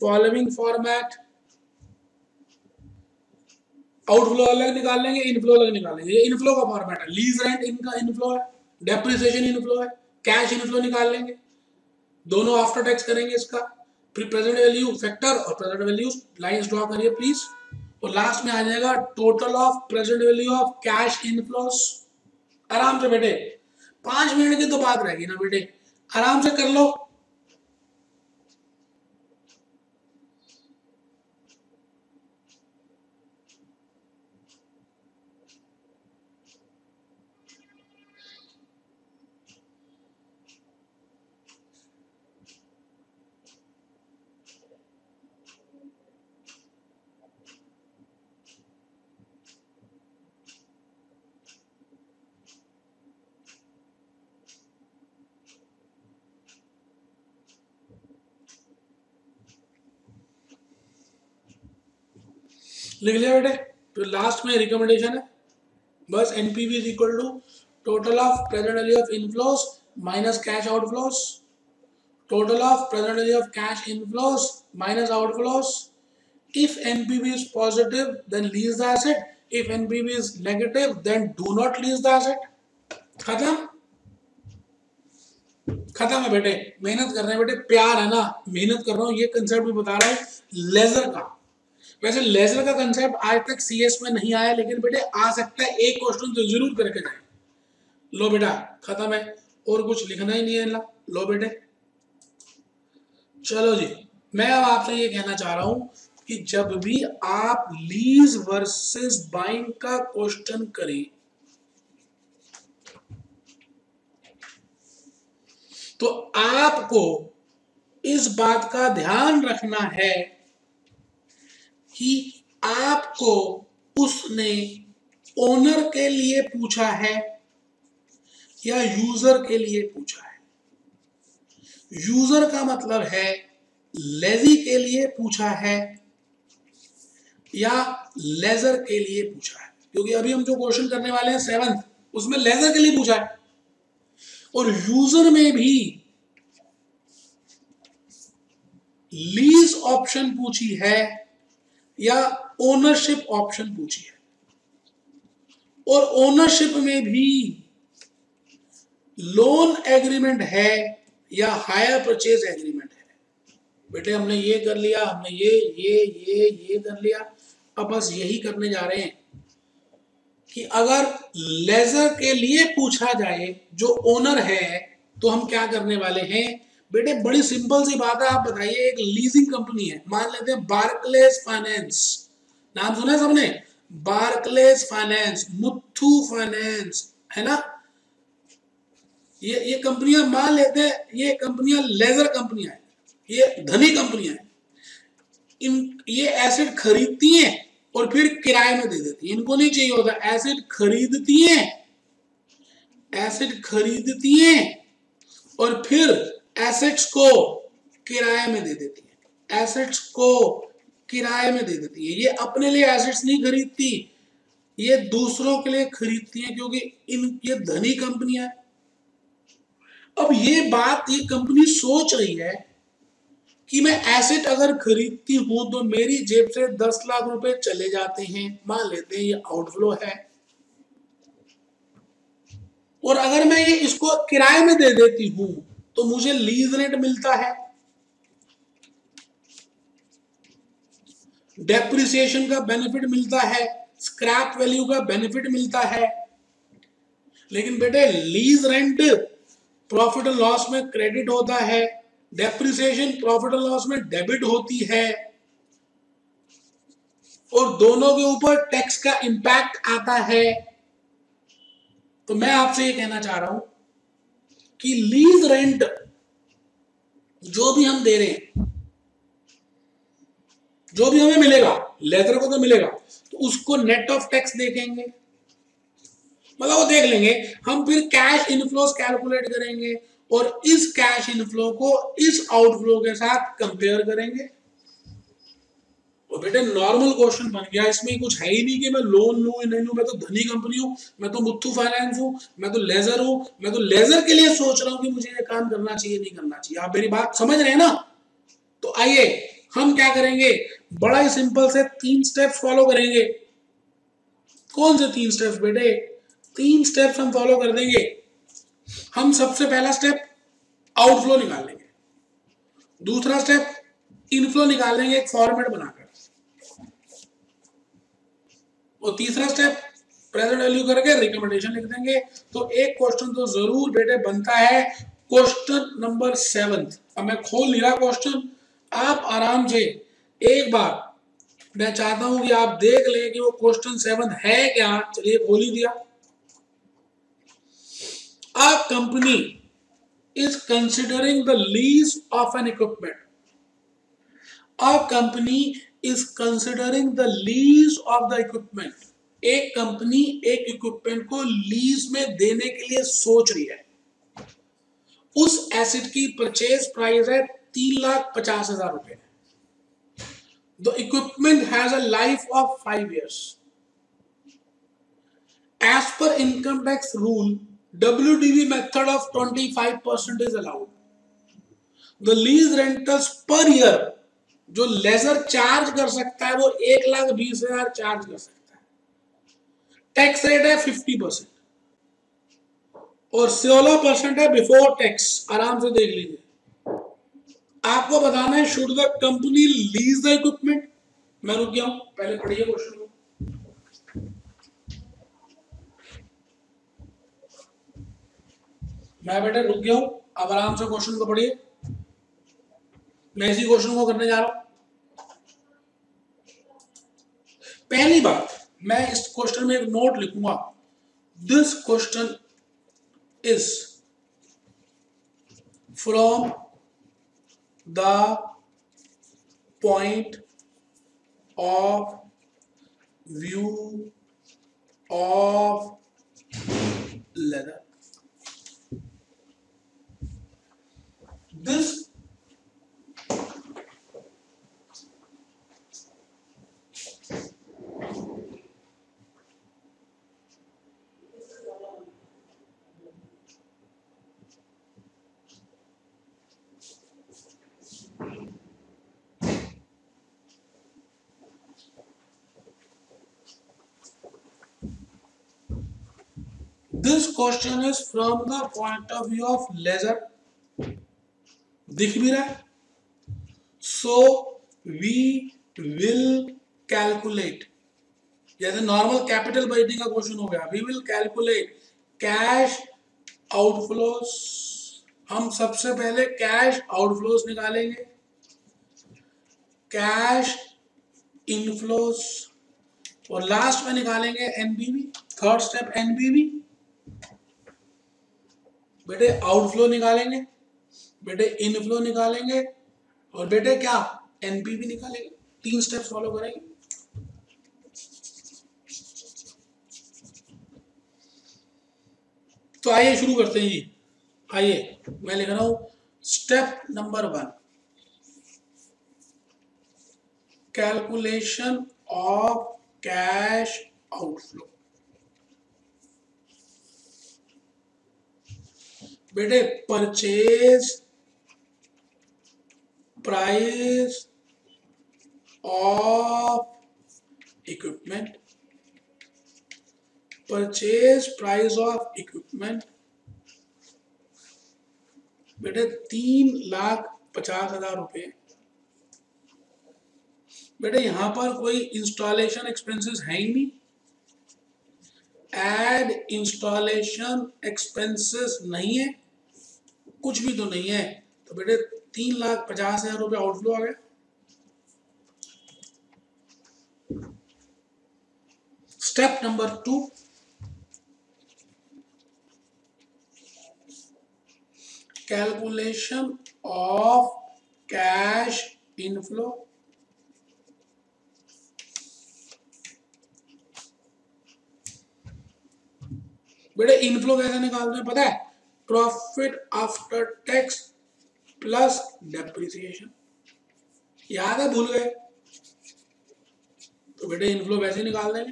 Following format, outflow अलग निकाल लेंगे, इनफ्लो अलग निकालेंगे। ये इनफ्लो का फॉर्मेट है, लीज रेंट इनका इनफ्लो है, डेप्रिसिएशन इनफ्लो है, कैश इनफ्लो निकाल लेंगे, दोनों आफ्टर टैक्स करेंगे इसका, फिर प्रेजेंट वैल्यू फैक्टर और प्रेजेंट वैल्यू लाइंस ड्रॉ करिए प्लीज। और लास्ट में आ जाएगा total of present value of cash inflows. आराम से बेटे, 5 मिनट की तो बात रहेगी ना बेटे, आराम से कर लो। लिख लिया बेटे? तो लास्ट में रिकमेंडेशन है बस, NPV is equal to total of present value of inflows minus cash outflows, total of present value of cash inflows minus outflows. If NPV is positive, then lease the asset. If NPV is negative, then do not lease the asset. खत्म? खत्म है बेटे, मेहनत कर रहे हैं बेटे, प्यार है ना, मेहनत कर रहा हूँ, ये कंसेप्ट भी बता रहा है लेजर का। वैसे लेजर का कंसेप्ट आज तक सीएस में नहीं आया, लेकिन बेटे आ सकता है, एक क्वेश्चन तो जरूर करके जाए। लो बेटा खत्म है, और कुछ लिखना ही नहीं है। लो बेटे चलो जी, मैं अब आपसे ये कहना चाह रहा हूं कि जब भी आप लीज वर्सेस बाइंग का क्वेश्चन करें तो आपको इस बात का ध्यान रखना है कि आपको उसने ओनर के लिए पूछा है या यूजर के लिए पूछा है। यूजर का मतलब है लेजी के लिए पूछा है या लेजर के लिए पूछा है, क्योंकि अभी हम जो क्वेश्चन करने वाले हैं 7th, उसमें लेजर के लिए पूछा है। और यूजर में भी लीज ऑप्शन पूछी है या ओनरशिप ऑप्शन पूछी है, और ओनरशिप में भी लोन एग्रीमेंट है या हायर परचेज एग्रीमेंट है। बेटे हमने ये कर लिया, हमने ये कर लिया, अब बस यही करने जा रहे हैं कि अगर लेजर के लिए पूछा जाए जो ओनर है तो हम क्या करने वाले हैं। बेटे बड़ी सिंपल सी बात है, आप बताइए, एक लीजिंग कंपनी है, मान लेते हैं बार्कलेस फाइनेंस, नाम सुना है सबने, बार्कलेस फाइनेंस, मुथ्थू फाइनेंस, है ना। ये कंपनियां मान लेते हैं, ये कंपनियां लेजर कंपनियां हैं, ये धनी कंपनियां हैं। ये एसेट खरीदती हैं और फिर किराए में दे देती हैं, इनको नहीं चाहिए होता। एसेट खरीदती हैं, एसेट खरीदती हैं और फिर एसेट्स को किराए में दे देती हैं, एसेट्स को किराए में दे देती है। ये अपने लिए एसेट्स नहीं खरीदती, ये दूसरों के लिए खरीदती हैं, क्योंकि ये धनी कंपनियां हैं। अब ये बात ये कंपनी सोच रही है कि मैं एसेट अगर खरीदती हूं तो मेरी जेब से 10 लाख रुपए चले जाते हैं, मान लेते हैं ये आउटफ्लो है, और अगर मैं ये इसको किराए में दे देती हूं तो मुझे लीज रेंट मिलता है, डेप्रिसिएशन का बेनिफिट मिलता है, स्क्रैप वैल्यू का बेनिफिट मिलता है। लेकिन बेटे lease rent profit and loss में क्रेडिट होता है, डेप्रिसिएशन प्रॉफिट एंड लॉस में डेबिट होती है, और दोनों के ऊपर टैक्स का इंपैक्ट आता है। तो मैं आपसे ये कहना चाह रहा हूं कि लीज रेंट जो भी हम दे रहे हैं, जो भी हमें मिलेगा, लेजर को तो मिलेगा, तो उसको नेट ऑफ टैक्स देखेंगे, मतलब वो देख लेंगे हम, फिर कैश इनफ्लोस कैलकुलेट करेंगे और इस कैश इनफ्लो को इस आउटफ्लो के साथ कंपेयर करेंगे। और बेटे नॉर्मल क्वेश्चन बन गया, इसमें कुछ है ही नहीं कि मैं लोन लूं नहीं लूं, मैं तो धनी कंपनी हूं, मैं तो मुथ्थू फाइनेंस हूं, मैं तो लेजर हूं, मैं तो लेजर के लिए सोच रहा हूं कि मुझे ये काम करना चाहिए नहीं करना चाहिए। आप मेरी बात समझ रहे हैं ना। तो आइए हम क्या करेंगे, बड़ा ही सिंपल से 3 स्टेप्स फॉलो करेंगे। कौन से 3 स्टेप्स बेटे? 3 स्टेप्स हम फॉलो कर देंगे। हम सबसे पहला स्टेप आउटफ्लो निकाल लेंगे, दूसरा स्टेप इनफ्लो निकाल लेंगे एक फॉर्मेट बनाकर, और तीसरा स्टेप प्रेजेंट वैल्यू करके रिकमेंडेशन लिख देंगे। तो एक क्वेश्चन तो जरूर बेटे बनता है, क्वेश्चन नंबर 7। अब मैं खोल नहीं रहा क्वेश्चन, आप आराम से एक बार, मैं चाहता हूं कि आप देख लें कि वो क्वेश्चन 7 है क्या। चलिए खोल ही दिया। A company is considering the lease of an equipment. A company is considering the lease of the equipment. एक कंपनी एक इक्विपमेंट को लीज में देने के लिए सोच रही है। उस एसेट की परचेज प्राइस है 3,50,000 रुपए। The equipment has a life of 5 years. As per income tax rule, WDV method of 25% is allowed. The lease rentals per year जो लेजर चार्ज कर सकता है वो 1,20,000 चार्ज कर सकता है। टैक्स रेट है 50% और 16% है बिफोर टैक्स। आराम से देख लीजिए। आपको बताना है should the company lease the equipment. मैं रुक गया हूं, पहले पढ़िए क्वेश्चन को। मैं बेटा रुक गया हूं, अब आराम से क्वेश्चन को पढ़िए। मैं इसी क्वेश्चन को करने जा रहा हूं। पहली बात, मैं इस क्वेश्चन में एक नोट लिखूंगा, this question is from the point of view of leather. This This question is from the point of view of leisure. दिख भी रहा है। So we will calculate, जैसे नॉर्मल कैपिटल बजटिंग का क्वेश्चन हो गया, we will calculate cash outflows. हम सबसे पहले कैश आउटफ्लोस निकालेंगे, कैश इनफ्लोस, और लास्ट में निकालेंगे एनबीवी। Third step एनबीवी। बेटे आउटफ्लो निकालेंगे, बेटे इनफ्लो निकालेंगे, और बेटे क्या एनपीवी निकालेंगे। 3 स्टेप्स फॉलो करेंगे। तो आइए शुरू करते हैं जी। आइए मैं लिख रहा हूं step number 1, calculation of cash outflow. बेटे purchase price of equipment, purchase price of equipment बेटे 3,50,000 रुपए। बेटे यहां पर कोई इंस्टॉलेशन एक्सपेंसेस है ही नहीं, एड इंस्टॉलेशन एक्सपेंसेस नहीं है, कुछ भी तो नहीं है। तो बेटे 3,50,000 रुपए आउटफ्लो आ गया। Step number 2, calculation of cash inflow. बेटे इनफ्लो कैसे निकालते हैं पता है? Profit after tax plus depreciation. याद है, भूल गए? तो बेटे इनफ्लो वैसे निकाल देंगे।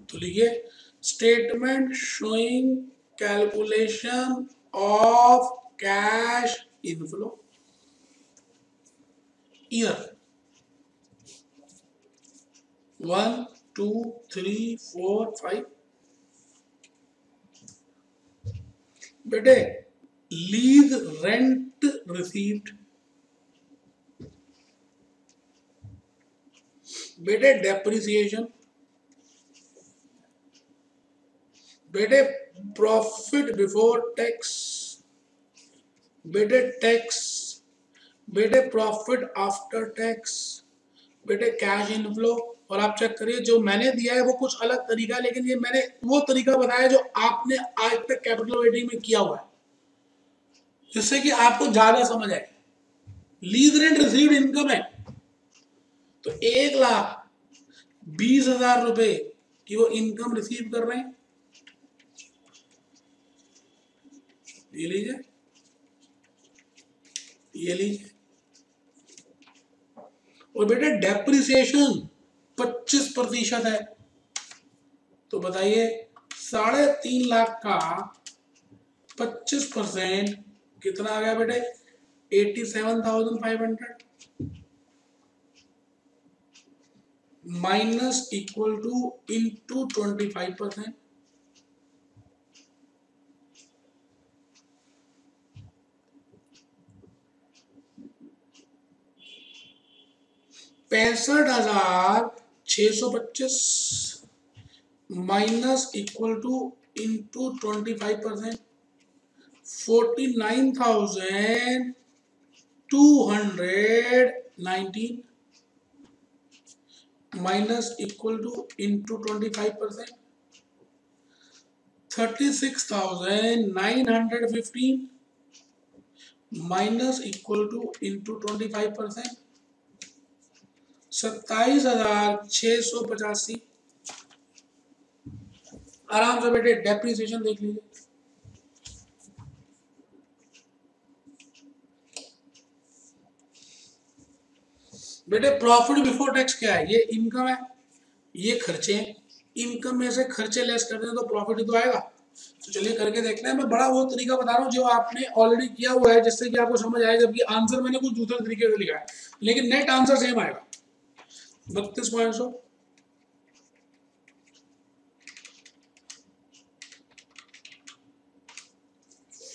तो लिखिए statement showing calculation of cash inflow year 1 2 3 4 5। बेटे लीज रेंट रिसीव्ड, बेटे डेप्रिसिएशन, बेटे प्रॉफिट बिफोर टैक्स, बेटे टैक्स, बेटे प्रॉफिट आफ्टर टैक्स, बेटे कैश इनफ्लो। और आप चेक करिए जो मैंने दिया है वो कुछ अलग तरीका है, लेकिन ये मैंने वो तरीका बताया जो आपने आज तक कैपिटल रेटिंग में किया हुआ है, जिससे कि आपको ज्यादा समझ आए। लीज रेंट रिसीव्ड इनकम है तो 1,20,000 रुपए की वो इनकम रिसीव कर रहे हैं, ये लीजिए, ये लीजिए। और बेटे डेप्रिसिएशन 25% है, तो बताइए 3.5 लाख का 25% कितना आ गया बेटे? 87,500 minus equal two into 25%। $65,625 minus equal two into 25%, 49,219 minus equal to into 25%, 36,915 minus equal to into 25%, 27,685। आराम से बेटे डेप्रिसिएशन देख लीजिए। बेटे प्रॉफिट बिफोर टैक्स क्या है? ये इनकम है, ये खर्चे हैं। इनकम में से खर्चे लेस कर दें तो प्रॉफिट ही तो आएगा। तो चलिए करके देखते हैं। मैं बड़ा वो तरीका बता रहा हूँ जो आपने ऑलरेडी किया हुआ है, जिससे कि आपको समझ आए, जबकि आंसर मैंने कुछ दूसरे तरीके से लिखा है, लेकिन नेट आंसर सेम आएगा। 32,100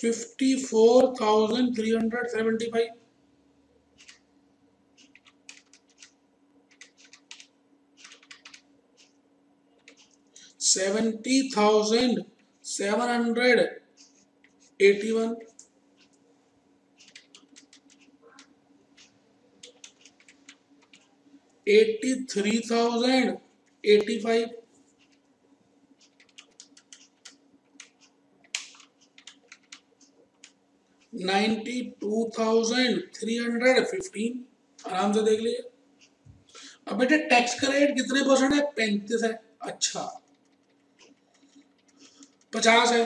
54,375 70,781 83,085 92,315। आराम से देख लीजिए। अब बेटे टैक्स का रेट कितने परसेंट है? 35 है। अच्छा 50 है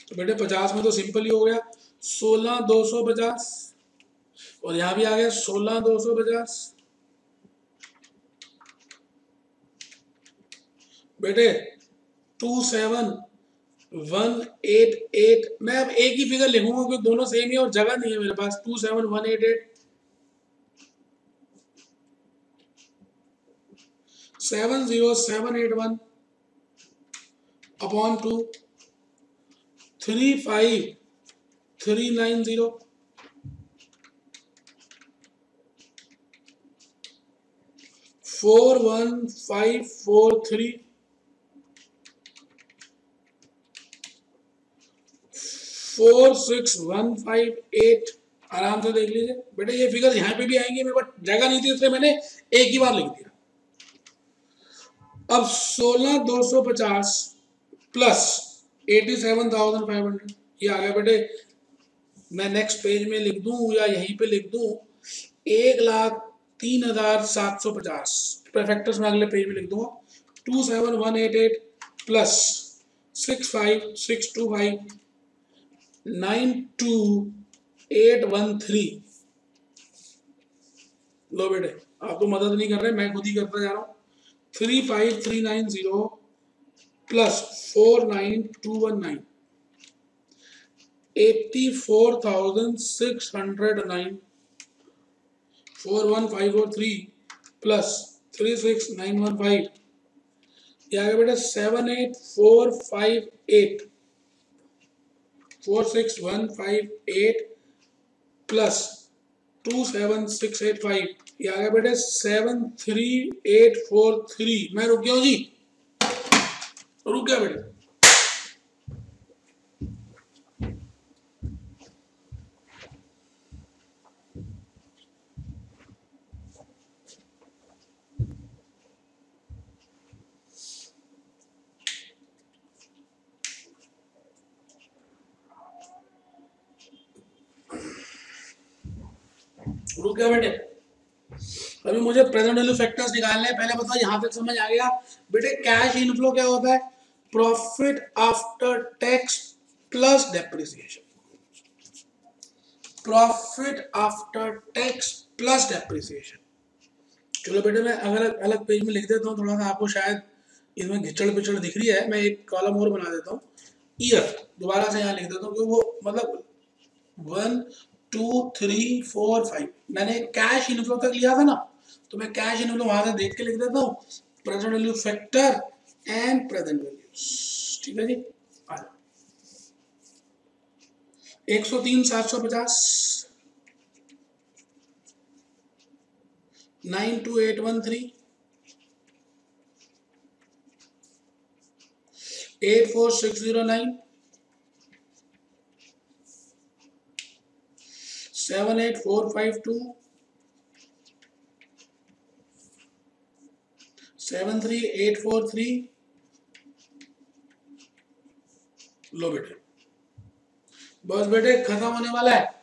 तो बेटे 50 में तो सिंपल ही हो गया, 16,250 और यहां भी आ गया 16,250। बेटे 27,188। मैं अब एक ही फिगर लिखूंगा क्योंकि दोनों सेम ही और जगह नहीं है मेरे पास। 27,188 70781 अपॉन 2 35390 41543 46158। आराम से देख लीजिए बेटे, ये फिगर यहाँ पे भी आएंगे, मेरे पास जगह नहीं थी इसलिए मैंने एक ही बार लिख दिया। अब 16,250 प्लस 87,500 ये आ गया बेटे। मैं नेक्स्ट पेज में लिख दूं या यहीं पे लिख दूं 1,03,750। परफेक्टर्स में अगले पेज में लिख दूंगा 27,188 प्लस 65,625 92,813। लो बेटे आप तो मदद नहीं कर रहे, मैं खुद ही करता जा रहा हूँ। 35,390 प्लस 49,219 84,609 41543 प्लस 36915 ये आ गया बेटा 78458 46158 प्लस 27685 ये आ गया बेटे 73843। मैं रुक गया हूं जी, रुक गया बेटे। रुक गया बेटे। अभी मुझे प्रेजेंट वैल्यू फैक्टर्स निकालने हैं। पहले बताओ यहां तक समझ आ गया बेटे। कैश इनफ्लो क्या होता है? Profit after tax plus depreciation. Profit after tax plus depreciation. चलो बेटे मैं अलग अलग पेज में लिख देता हूँ, थोड़ा सा आपको शायद इसमें घिचड़ पिचड़ दिख रही है। मैं एक कॉलम और बना देता हूँ। ईयर दोबारा से यहाँ लिख देता हूँ क्योंकि वो मतलब 1 2 3 4 5 मैंने कैश इनफ्लो तक लिया था ना, तो मैं कैश इनफ्लो वहां से देख के लिख देता हूँ। Present value factor and present values, ठीक है जी। 103 750 92813 84609 78452 73843। लो बेटे, बस बेटे खत्म होने वाला है।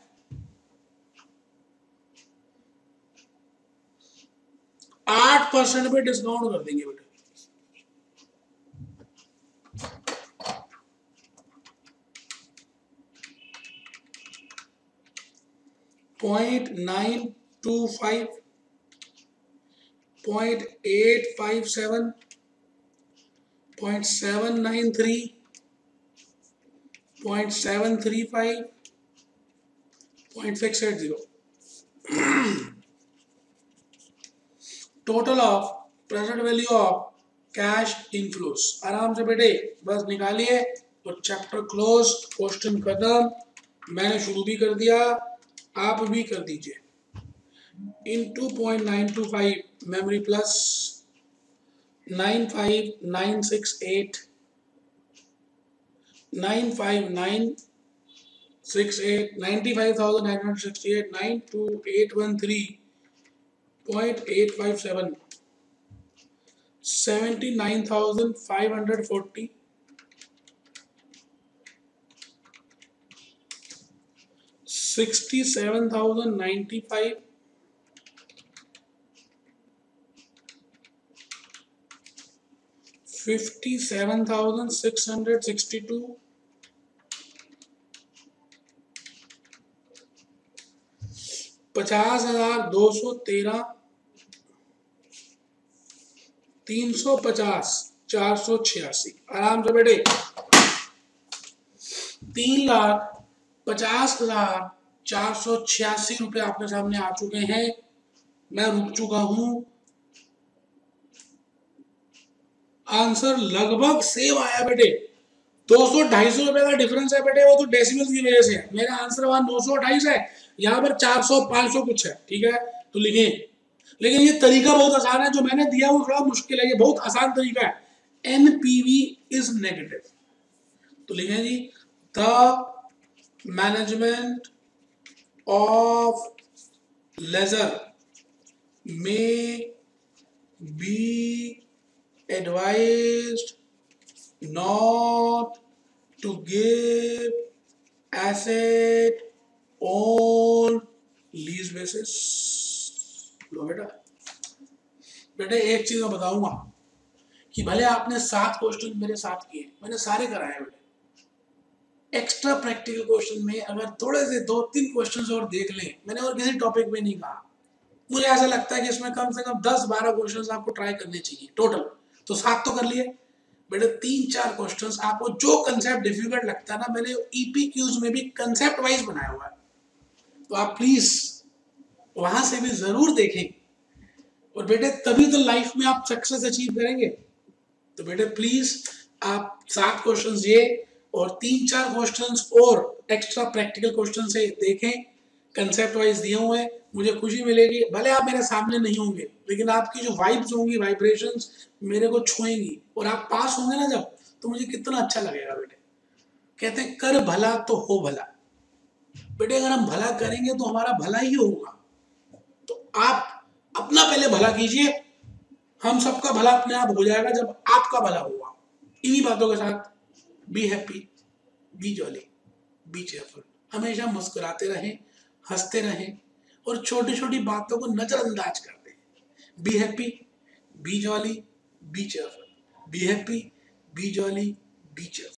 8% पे डिस्काउंट कर देंगे बेटे। .925 .857 .793 .735 .680। Total of present value of cash inflows. आराम से बेटे बस निकालिए तो चैप्टर क्लोज, क्वेश्चन खत्म। मैंने शुरू भी कर दिया, आप भी कर दीजिए। इन 2.925 मेमोरी प्लस 95968 95968 95,968 92813.857 79,540 67,095 57,662 50,213 350 486। आराम से बेटे 3,50,486 रुपए आपके सामने आ चुके हैं। मैं रुक चुका हूं। आंसर लगभग सेम आया बेटे। 200-250 रुपए का डिफरेंस है बेटे, वो तो डेसिमल की वजह से है। मेरा आंसर वहां 928 है, यहाँ पर 400-500 कुछ है, ठीक है। तो लिखें, लेकिन ये तरीका बहुत आसान है। जो मैंने दिया वो थोड़ा मुश्किल है, ये बहुत आसान तरीका है। एनपीवी इज नेगेटिव, तो लिखें जी the management of lessor may be advised not to give asset on lease basis। लो बेटा, बेटे एक चीज मैं बताऊंगा कि भले आपने 7 क्वेश्चन मेरे साथ किए, मैंने सारे कराए बेटे। एक्स्ट्रा प्रैक्टिकल क्वेश्चन में अगर थोड़े से 2-3 क्वेश्चन और देख लें, मैंने और किसी टॉपिक में नहीं कहा, मुझे ऐसा लगता है कि इसमें कम से कम 10-12 क्वेश्चन आपको ट्राई करने चाहिए टोटल। तो 7 तो कर लिए बेटे, 3-4 क्वेश्चंस आपको जो कंसेप्ट डिफिकल्ट लगता है ना, मैंने ईपीक्यूज में भी कंसेप्ट वाइज बनाया हुआ है, तो आप प्लीज वहां से भी जरूर देखें। और बेटे तभी तो लाइफ में आप सक्सेस अचीव करेंगे। तो बेटे प्लीज आप 7 क्वेश्चंस ये और 3-4 क्वेश्चंस और एक्स्ट्रा प्रैक्टिकल क्वेश्चन से देखें, कंसेप्ट वाइज दिए हुए हैं। मुझे खुशी मिलेगी, भले आप मेरे सामने नहीं होंगे लेकिन आपकी जो वाइब्स होंगी, वाइब्रेशंस मेरे को छुएंगी और आप पास होंगे ना जब, तो मुझे कितना अच्छा लगेगा बेटे। कहते हैं कर भला तो हो भला। बेटे अगर हम भला करेंगे तो हमारा भला ही होगा। तो आप अपना पहले भला कीजिए, हम सबका भला अपने आप हो जाएगा जब आपका भला होगा। इन्हीं बातों के साथ be happy, B jolly, B cheerful. हमेशा मुस्कुराते रहें, हंसते रहें और छोटी छोटी बातों को नजरअंदाज कर दें। Be happy, B jolly, B cheerful. Be happy, B jolly, B cheerful.